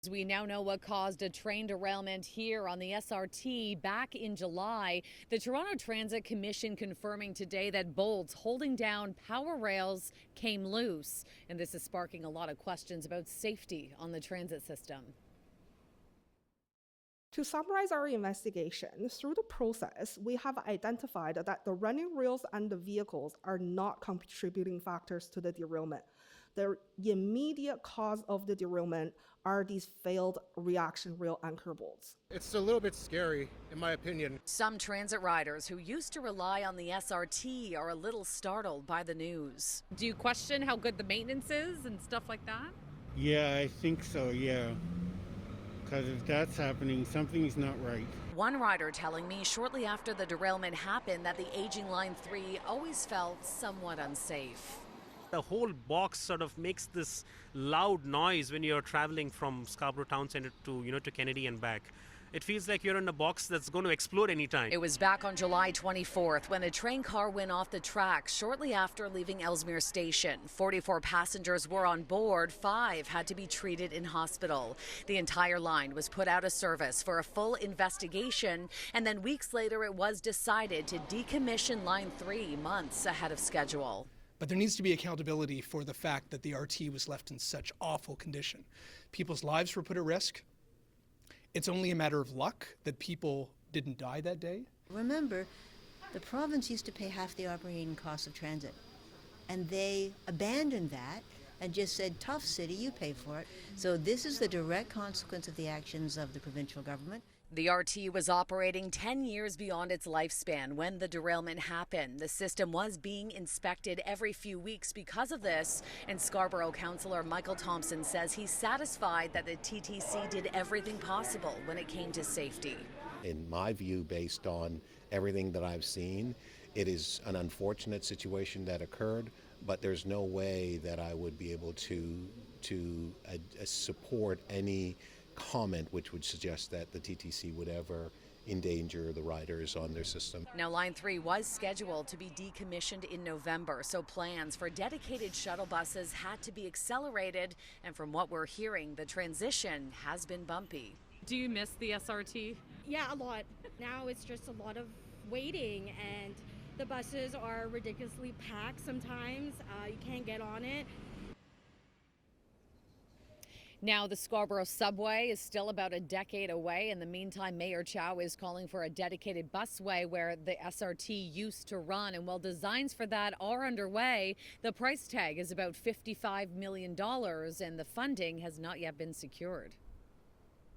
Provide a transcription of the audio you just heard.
We now know what caused a train derailment here on the SRT back in July. The Toronto Transit Commission confirming today that bolts holding down power rails came loose. And this is sparking a lot of questions about safety on the transit system. To summarize our investigation, through the process, we have identified that the running rails and the vehicles are not contributing factors to the derailment. The immediate cause of the derailment are these failed reaction rail anchor bolts. It's a little bit scary, in my opinion. Some transit riders who used to rely on the SRT are a little startled by the news. Do you question how good the maintenance is and stuff like that? Yeah, I think so, yeah. Because if that's happening, something's not right. One rider telling me shortly after the derailment happened that the aging Line 3 always felt somewhat unsafe. The whole box sort of makes this loud noise when you're traveling from Scarborough Town Centre to Kennedy and back. It feels like you're in a box that's going to explode anytime. It was back on July 24th when a train car went off the tracks shortly after leaving Ellesmere Station. 44 passengers were on board. 5 had to be treated in hospital. The entire line was put out of service for a full investigation, and then weeks later it was decided to decommission Line 3 months ahead of schedule. But there needs to be accountability for the fact that the RT was left in such awful condition. People's lives were put at risk. It's only a matter of luck that people didn't die that day. Remember, the province used to pay half the operating costs of transit, and they abandoned that and just said, tough city, you pay for it. So this is the direct consequence of the actions of the provincial government. The RT was operating 10 years beyond its lifespan when the derailment happened. The system was being inspected every few weeks because of this, and Scarborough councillor Michael Thompson says he's satisfied that the TTC did everything possible when it came to safety. In my view, based on everything that I've seen, it is an unfortunate situation that occurred, but there's no way that I would be able to support any comment which would suggest that the TTC would ever endanger the riders on their system. Now, Line 3 was scheduled to be decommissioned in November, so plans for dedicated shuttle buses had to be accelerated, and from what we're hearing, the transition has been bumpy. Do you miss the SRT? Yeah, a lot. Now it's just a lot of waiting, and the buses are ridiculously packed sometimes. You can't get on it. Now, the Scarborough subway is still about a decade away. In the meantime, Mayor Chow is calling for a dedicated busway where the SRT used to run. And while designs for that are underway, the price tag is about $55 million, and the funding has not yet been secured.